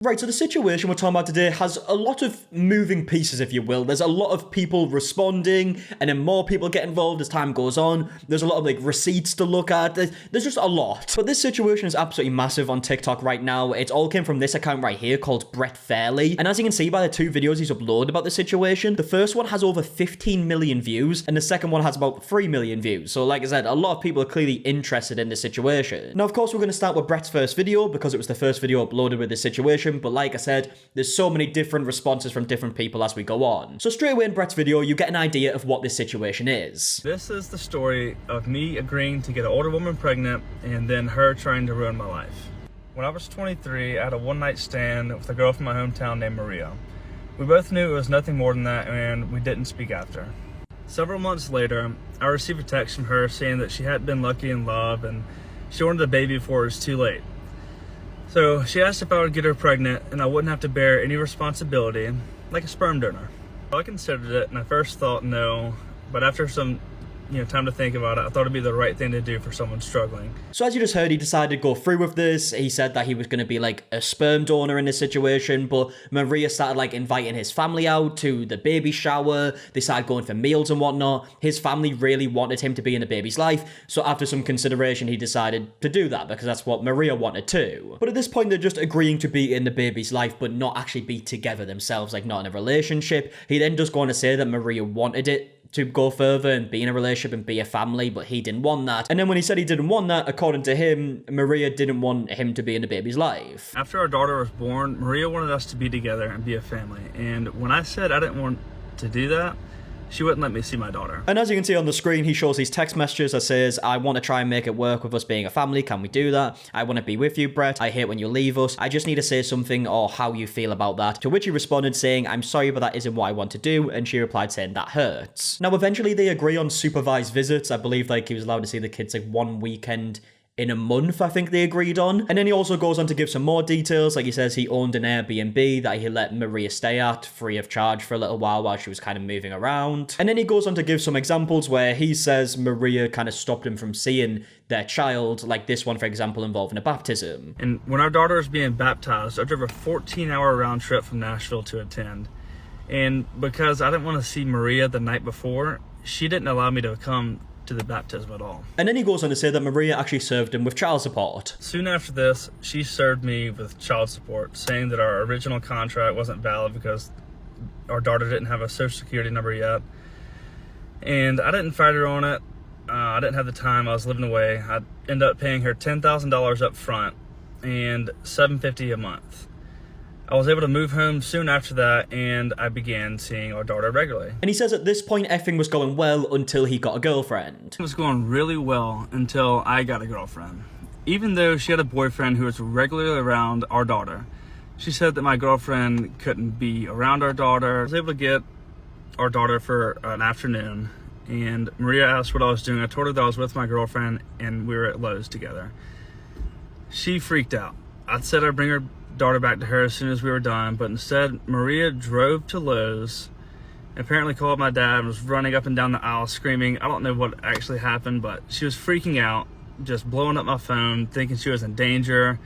Right, so the situation we're talking about today has a lot of moving pieces, if you will. There's a lot of people responding, and then more people get involved as time goes on. There's a lot of, like, receipts to look at. There's just a lot. But this situation is absolutely massive on TikTok right now. It all came from this account right here called Brett Fairley. And as you can see by the two videos he's uploaded about the situation, the first one has over 15 million views, and the second one has about 3 million views. So, like I said, a lot of people are clearly interested in this situation. Now, of course, we're going to start with Brett's first video because it was the first video uploaded with this situation. But like I said, there's so many different responses from different people as we go on. So straight away in Brett's video, you get an idea of what this situation is. This is the story of me agreeing to get an older woman pregnant and then her trying to ruin my life. When I was 23, I had a one-night stand with a girl from my hometown named Maria. We both knew it was nothing more than that, and we didn't speak after. Several months later, I received a text from her saying that she hadn't been lucky in love and she wanted a baby before it was too late. So she asked if I would get her pregnant and I wouldn't have to bear any responsibility, like a sperm donor. I considered it and I first thought no, but after some time to think about it, I thought it'd be the right thing to do for someone struggling. So as you just heard, he decided to go through with this. He said that he was going to be like a sperm donor in this situation, but Maria started like inviting his family out to the baby shower. They started going for meals and whatnot. His family really wanted him to be in the baby's life, so after some consideration, he decided to do that because that's what Maria wanted too. But at this point, they're just agreeing to be in the baby's life, but not actually be together themselves, like not in a relationship. He then does go on to say that Maria wanted it to go further and be in a relationship and be a family, but he didn't want that. And then when he said he didn't want that, according to him, Maria didn't want him to be in the baby's life. After our daughter was born, Maria wanted us to be together and be a family. And when I said I didn't want to do that, she wouldn't let me see my daughter. And as you can see on the screen, he shows these text messages that says, I want to try and make it work with us being a family. Can we do that? I want to be with you, Brett. I hate when you leave us. I just need to say something or how you feel about that. To which he responded saying, I'm sorry, but that isn't what I want to do. And she replied saying, that hurts. Now, eventually they agree on supervised visits. I believe like he was allowed to see the kids like one weekend in a month, I think they agreed on. And then he also goes on to give some more details. Like he says he owned an Airbnb that he let Maria stay at free of charge for a little while she was kind of moving around. And then he goes on to give some examples where he says Maria kind of stopped him from seeing their child, like this one, for example, involving a baptism. And when our daughter was being baptized, I drove a 14-hour round trip from Nashville to attend. And because I didn't want to see Maria the night before, she didn't allow me to come to the baptism at all. And then he goes on to say that Maria actually served him with child support. Soon after this, she served me with child support, saying that our original contract wasn't valid because our daughter didn't have a social security number yet. And I didn't fight her on it. I didn't have the time. I was living away. I ended up paying her $10,000 up front and $750 a month. I was able to move home soon after that, and I began seeing our daughter regularly. And he says at this point, everything was going well until he got a girlfriend. It was going really well until I got a girlfriend. Even though she had a boyfriend who was regularly around our daughter, she said that my girlfriend couldn't be around our daughter. I was able to get our daughter for an afternoon, and Maria asked what I was doing. I told her that I was with my girlfriend, and we were at Lowe's together. She freaked out. I said I'd bring her daughter back to her as soon as we were done, but instead Maria drove to Lowe's, apparently called my dad and was running up and down the aisle screaming. I don't know what actually happened, but she was freaking out, just blowing up my phone, thinking she was in danger.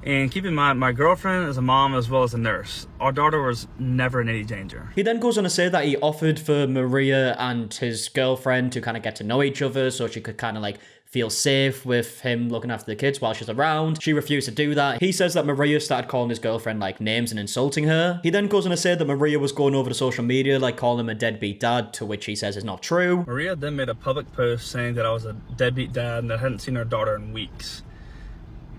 And keep in mind, my girlfriend is a mom as well as a nurse. Our daughter was never in any danger. He then goes on to say that he offered for Maria and his girlfriend to kind of get to know each other so she could kind of like feel safe with him looking after the kids while she's around. She refused to do that. He says that Maria started calling his girlfriend like names and insulting her. He then goes on to say that Maria was going over to social media like calling him a deadbeat dad, to which he says is not true. Maria then made a public post saying that I was a deadbeat dad and that I hadn't seen our daughter in weeks.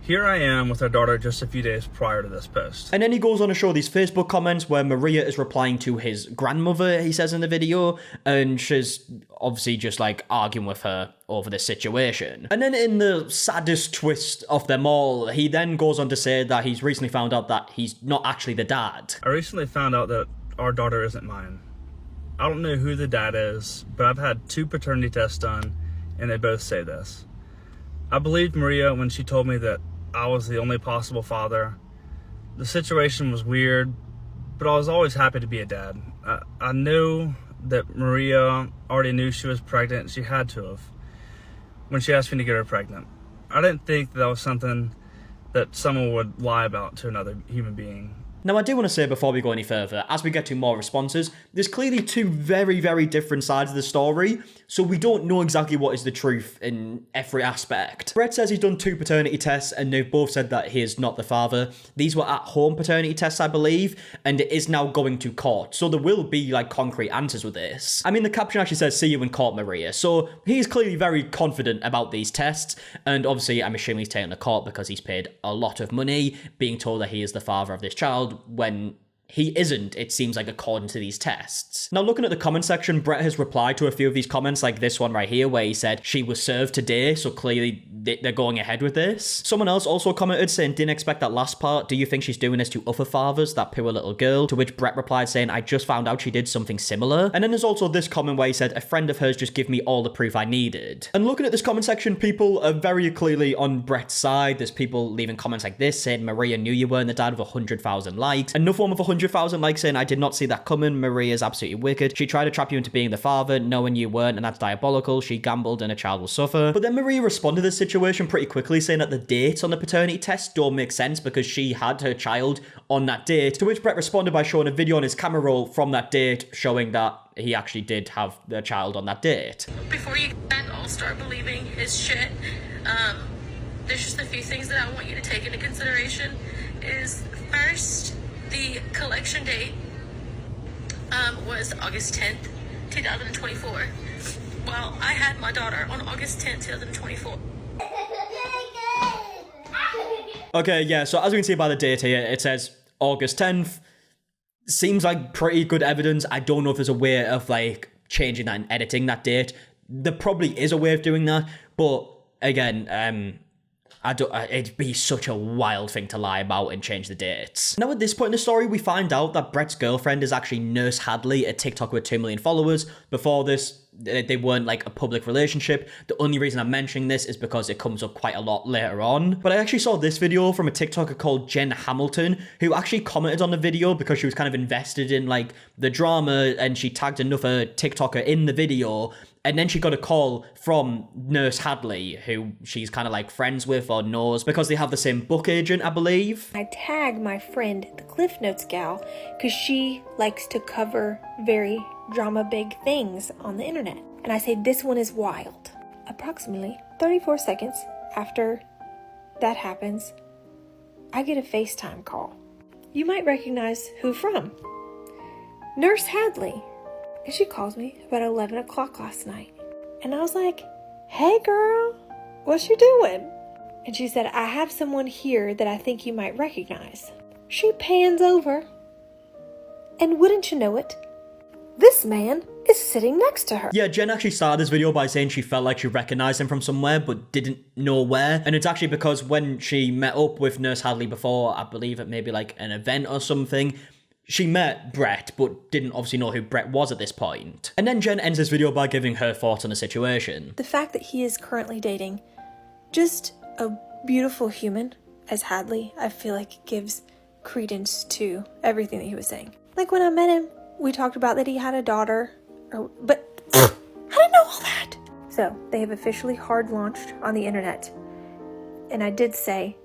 Here I am with our daughter just a few days prior to this post. And then he goes on to show these Facebook comments where Maria is replying to his grandmother, he says in the video, and she's obviously just like arguing with her over this situation. And then in the saddest twist of them all, he then goes on to say that he's recently found out that he's not actually the dad. I recently found out that our daughter isn't mine. I don't know who the dad is, but I've had 2 paternity tests done, and they both say this. I believed Maria when she told me that I was the only possible father. The situation was weird, but I was always happy to be a dad. I knew that Maria already knew she was pregnant. She had to have when she asked me to get her pregnant. I didn't think that was something that someone would lie about to another human being. Now, I do want to say before we go any further, as we get to more responses, there's clearly two very, very different sides of the story, so we don't know exactly what is the truth in every aspect. Brett says he's done 2 paternity tests, and they've both said that he is not the father. These were at-home paternity tests, I believe, and it is now going to court, so there will be, like, concrete answers with this. I mean, the caption actually says, "See you in court, Maria," so he's clearly very confident about these tests, and obviously, I'm assuming he's taken to court because he's paid a lot of money, being told that he is the father of this child, when he isn't, it seems like, according to these tests. Now, looking at the comment section, Brett has replied to a few of these comments, like this one right here, where he said, "She was served today," so clearly they're going ahead with this. Someone else also commented saying, "Didn't expect that last part. Do you think she's doing this to other fathers, that poor little girl?" To which Brett replied saying, "I just found out she did something similar." And then there's also this comment where he said, "A friend of hers just gave me all the proof I needed." And looking at this comment section, people are very clearly on Brett's side. There's people leaving comments like this saying, "Maria knew you weren't the dad," with 100,000 likes. Another one with 100,000 likes saying, "I did not see that coming. Maria's absolutely wicked. She tried to trap you into being the father, knowing you weren't, and that's diabolical. She gambled and a child will suffer." But then Maria responded to this situation pretty quickly, saying that the dates on the paternity test don't make sense because she had her child on that date. To which Brett responded by showing a video on his camera roll from that date, showing that he actually did have the child on that date. Before you all start believing his shit, there's just a few things that I want you to take into consideration. Is first, the collection date was August 10th, 2024. Well, I had my daughter on August 10th, 2024. Okay, yeah, so as we can see by the date here, it says August 10th. Seems like pretty good evidence. I don't know if there's a way of, like, changing that and editing that date. There probably is a way of doing that, but again, it'd be such a wild thing to lie about and change the dates. Now, at this point in the story, we find out that Brett's girlfriend is actually Nurse Hadley, a TikToker with 2 million followers. Before this, they weren't like a public relationship. The only reason I'm mentioning this is because it comes up quite a lot later on. But I actually saw this video from a TikToker called Jen Hamilton, who actually commented on the video because she was kind of invested in, like, the drama, and she tagged another TikToker in the video. And then she got a call from Nurse Hadley, who she's kind of like friends with or knows because they have the same book agent, I believe. I tag my friend, the Cliff Notes gal, because she likes to cover very drama big things on the internet. And I say, this one is wild. Approximately 34 seconds after that happens, I get a FaceTime call. You might recognize who from. Nurse Hadley. And she calls me about 11 o'clock last night. And I was like, "Hey girl, what you doing?" And she said, "I have someone here that I think you might recognize." She pans over. And wouldn't you know it, this man is sitting next to her. Yeah, Jen actually started this video by saying she felt like she recognized him from somewhere but didn't know where. And it's actually because when she met up with Nurse Hadley before, I believe at maybe like an event or something, she met Brett, but didn't obviously know who Brett was at this point. And then Jen ends this video by giving her thoughts on the situation. The fact that he is currently dating just a beautiful human as Hadley, I feel like gives credence to everything that he was saying. Like when I met him, we talked about that he had a daughter, but I didn't know all that. So they have officially hard launched on the internet. And I did say,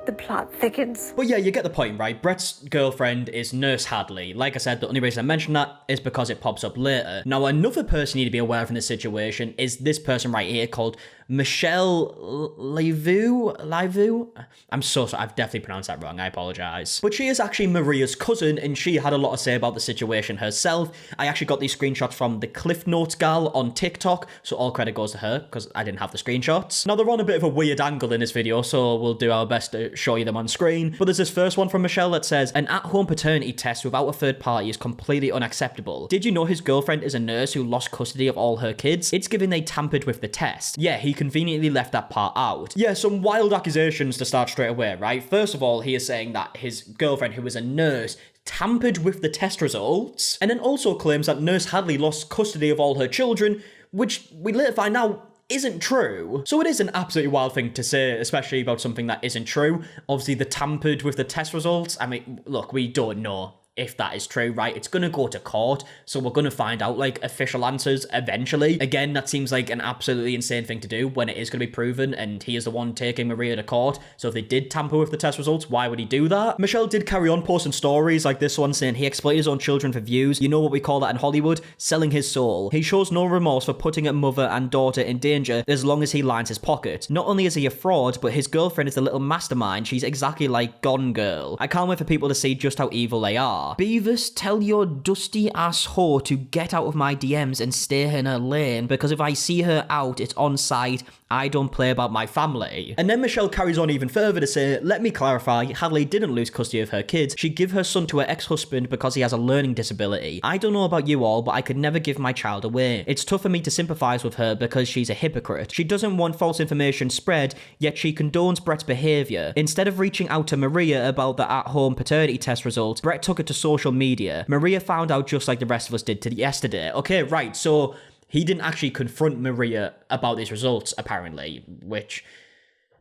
the plot thickens. But yeah, you get the point, right? Brett's girlfriend is Nurse Hadley. Like I said, the only reason I mention that is because it pops up later. Now, another person you need to be aware of in this situation is this person right here called Michelle Livu. I'm so sorry, I've definitely pronounced that wrong, I apologize. But she is actually Maria's cousin, and she had a lot to say about the situation herself. I actually got these screenshots from the Cliff Notes gal on TikTok, so all credit goes to her, because I didn't have the screenshots. Now, they're on a bit of a weird angle in this video, so we'll do our best to show you them on screen. But there's this first one from Michelle that says, "An at-home paternity test without a third party is completely unacceptable. Did you know his girlfriend is a nurse who lost custody of all her kids? It's given they tampered with the test." Yeah, he conveniently left that part out. Yeah, some wild accusations to start straight away, right? First of all, he is saying that his girlfriend, who is a nurse, tampered with the test results, and then also claims that Nurse Hadley lost custody of all her children, which we later find out isn't true. So it is an absolutely wild thing to say, especially about something that isn't true. Obviously, the tampered with the test results, I mean, look, we don't know if that is true, right? It's going to go to court, so we're going to find out, like, official answers eventually. Again, that seems like an absolutely insane thing to do when it is going to be proven, and he is the one taking Maria to court. So if they did tamper with the test results, why would he do that? Michelle did carry on posting stories like this one, saying he exploited his own children for views. You know what we call that in Hollywood? Selling his soul. He shows no remorse for putting a mother and daughter in danger as long as he lines his pocket. Not only is he a fraud, but his girlfriend is the little mastermind. She's exactly like Gone Girl. I can't wait for people to see just how evil they are. Beavis, tell your dusty ass whore to get out of my DMs and stay in her lane, because if I see her out, it's on site. I don't play about my family. And then Michelle carries on even further to say, let me clarify, Hadley didn't lose custody of her kids. She gave her son to her ex-husband because he has a learning disability. I don't know about you all, but I could never give my child away. It's tough for me to sympathize with her because she's a hypocrite. She doesn't want false information spread, yet she condones Brett's behavior. Instead of reaching out to Maria about the at-home paternity test results, Brett took it to social media. Maria found out just like the rest of us did yesterday. Okay, right, so he didn't actually confront Maria about these results, apparently, which,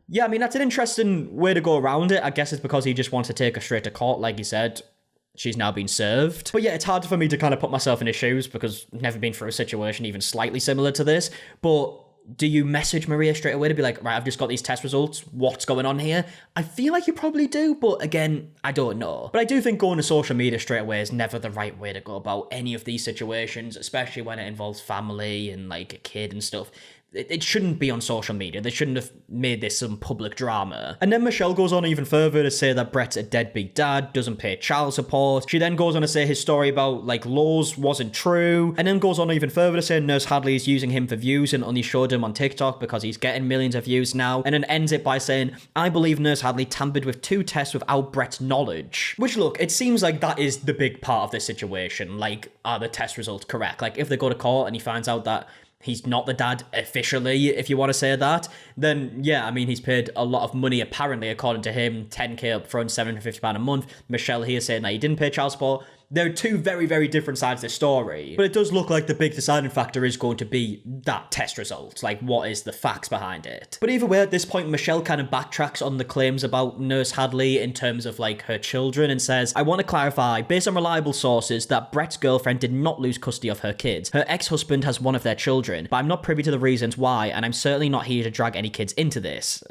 yeah, I mean, that's an interesting way to go around it. I guess it's because he just wants to take her straight to court, like he said. She's now been served. But yeah, it's hard for me to kind of put myself in his shoes because I've never been through a situation even slightly similar to this. But do you message Maria straight away to be like, right, I've just got these test results, what's going on here? I feel like you probably do, but again, I don't know. But I do think going to social media straight away is never the right way to go about any of these situations, especially when it involves family and like a kid and stuff. It shouldn't be on social media. They shouldn't have made this some public drama. And then Michelle goes on even further to say that Brett's a deadbeat dad, doesn't pay child support. She then goes on to say his story about, like, laws wasn't true. And then goes on even further to say Nurse Hadley is using him for views and only showed him on TikTok because he's getting millions of views now. And then ends it by saying, I believe Nurse Hadley tampered with 2 tests without Brett's knowledge. Which, look, it seems like that is the big part of this situation. Like, are the test results correct? Like, if they go to court and he finds out that he's not the dad officially, if you want to say that, then yeah, I mean, he's paid a lot of money, apparently, according to him, 10k up front, £750 a month. Michelle here saying that he didn't pay child support. There are 2 very, very different sides of the story. But it does look like the big deciding factor is going to be that test result. Like, what is the facts behind it? But either way, at this point, Michelle kind of backtracks on the claims about Nurse Hadley in terms of, like, her children and says, I want to clarify, based on reliable sources, that Brett's girlfriend did not lose custody of her kids. Her ex-husband has one of their children, but I'm not privy to the reasons why, and I'm certainly not here to drag any kids into this.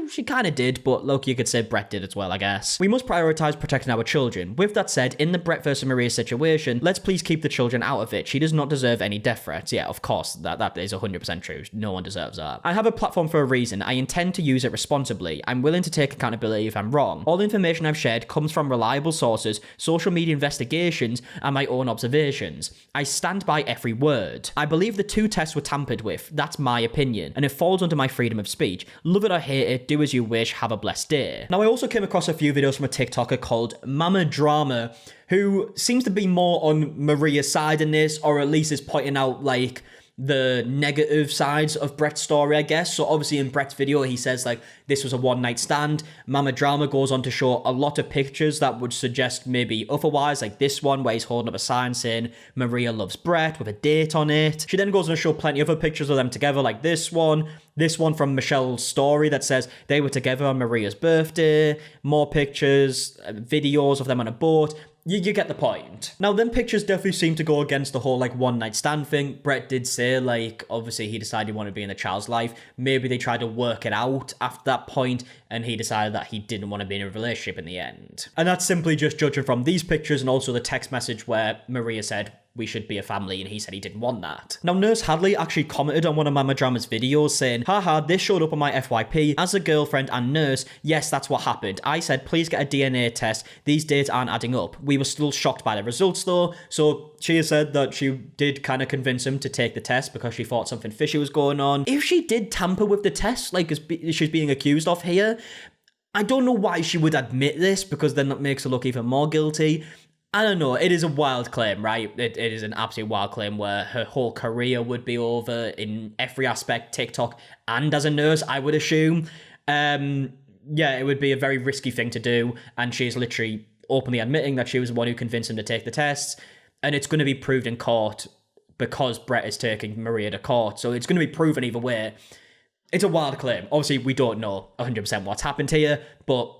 She kind of did, but look, you could say Brett did as well, I guess. We must prioritize protecting our children. With that said, in the Brett versus Maria situation, let's please keep the children out of it. She does not deserve any death threats. Yeah, of course, that is 100% true. No one deserves that. I have a platform for a reason. I intend to use it responsibly. I'm willing to take accountability if I'm wrong. All the information I've shared comes from reliable sources, social media investigations, and my own observations. I stand by every word. I believe the 2 tests were tampered with. That's my opinion, and it falls under my freedom of speech. Love it or hate it, do as you wish, have a blessed day. Now, I also came across a few videos from a TikToker called Mama Drama, who seems to be more on Maria's side in this, or at least is pointing out, like, the negative sides of Brett's story, I guess. So obviously in Brett's video, he says, like, this was a one-night stand. Mama Drama goes on to show a lot of pictures that would suggest maybe otherwise, like this one where he's holding up a sign saying Maria loves Brett with a date on it. She then goes on to show plenty of other pictures of them together, like this one from Michelle's story that says they were together on Maria's birthday, more pictures, videos of them on a boat. You get the point. Now, them pictures definitely seem to go against the whole, like, one-night stand thing. Brett did say, like, obviously he decided he wanted to be in the child's life. Maybe they tried to work it out after that point, and he decided that he didn't want to be in a relationship in the end. And that's simply just judging from these pictures and also the text message where Maria said, we should be a family, and he said he didn't want that. Now, Nurse Hadley actually commented on one of Mama Drama's videos saying, haha, this showed up on my FYP. As a girlfriend and nurse, yes, that's what happened. I said, please get a DNA test. These dates aren't adding up. We were still shocked by the results though. So she has said that she did kind of convince him to take the test because she thought something fishy was going on. If she did tamper with the test, like she's being accused of here, I don't know why she would admit this, because then that makes her look even more guilty. I don't know, it is a wild claim, right? It is an absolute wild claim where her whole career would be over in every aspect, TikTok and as a nurse, I would assume. Yeah, it would be a very risky thing to do, and she's literally openly admitting that she was the one who convinced him to take the tests, and it's going to be proved in court because Brett is taking Maria to court, so it's going to be proven either way. It's a wild claim. Obviously, we don't know 100% what's happened here, but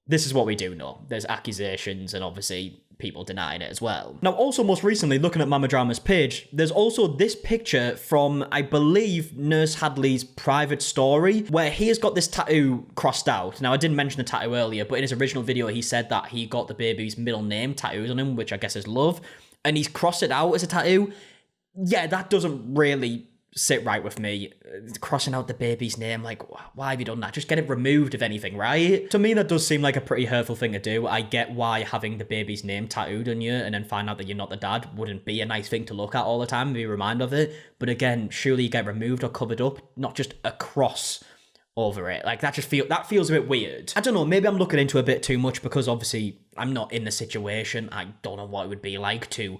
this is what we do know. There's accusations and obviously people denying it as well. Now, also most recently, looking at Mama Drama's page, there's also this picture from, I believe, Nurse Hadley's private story, where he has got this tattoo crossed out. Now, I didn't mention the tattoo earlier, but in his original video, he said that he got the baby's middle name tattooed on him, which I guess is Love, and he's crossed it out as a tattoo. Yeah, that doesn't really sit right with me. Crossing out the baby's name, like, why have you done that? Just get it removed, if anything, right? To me, that does seem like a pretty hurtful thing to do. I get why having the baby's name tattooed on you and then find out that you're not the dad wouldn't be a nice thing to look at all the time and be reminded of it. But again, surely you get removed or covered up, not just a cross over it. Like, that feels a bit weird. I don't know, maybe I'm looking into it a bit too much because obviously I'm not in the situation. I don't know what it would be like to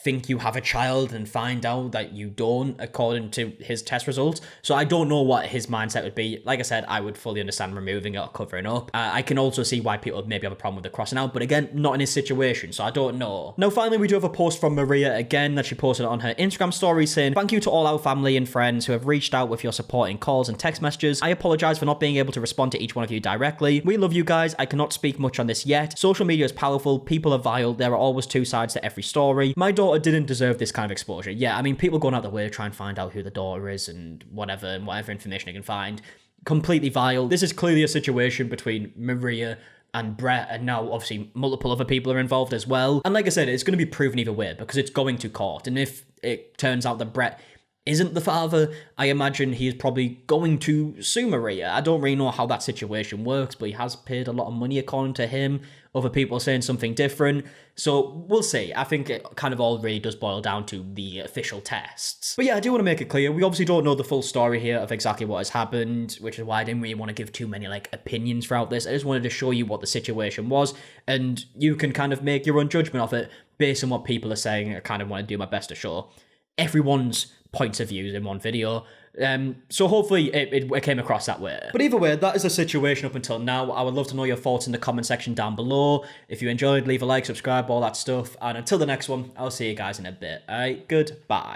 think you have a child and find out that you don't, according to his test results. So I don't know what his mindset would be. Like I said, I would fully understand removing it or covering up. I can also see why people would maybe have a problem with the crossing out, but again, not in his situation, so I don't know. Now, finally, we do have a post from Maria again that she posted on her Instagram story saying, "Thank you to all our family and friends who have reached out with your support in calls and text messages. I apologize for not being able to respond to each one of you directly. We love you guys. I cannot speak much on this yet. Social media is powerful. People are vile. There are always two sides to every story. My daughter didn't deserve this kind of exposure." Yeah, I mean, people going out their way to try and find out who the daughter is and whatever information they can find. Completely vile. This is clearly a situation between Maria and Brett, and now obviously multiple other people are involved as well. And like I said, it's going to be proven either way because it's going to court. And if it turns out that Brett isn't the father, I imagine he is probably going to sue Maria. I don't really know how that situation works, but he has paid a lot of money according to him. Other people saying something different. So we'll see. I think it kind of all really does boil down to the official tests. But yeah, I do want to make it clear, we obviously don't know the full story here of exactly what has happened, which is why I didn't really want to give too many like opinions throughout this. I just wanted to show you what the situation was, and you can kind of make your own judgment of it based on what people are saying. I kind of want to do my best to show everyone's points of views in one video. So hopefully it came across that way. But either way, that is the situation up until now. I would love to know your thoughts in the comment section down below. If you enjoyed, leave a like, subscribe, all that stuff. And until the next one, I'll see you guys in a bit. Alright, goodbye.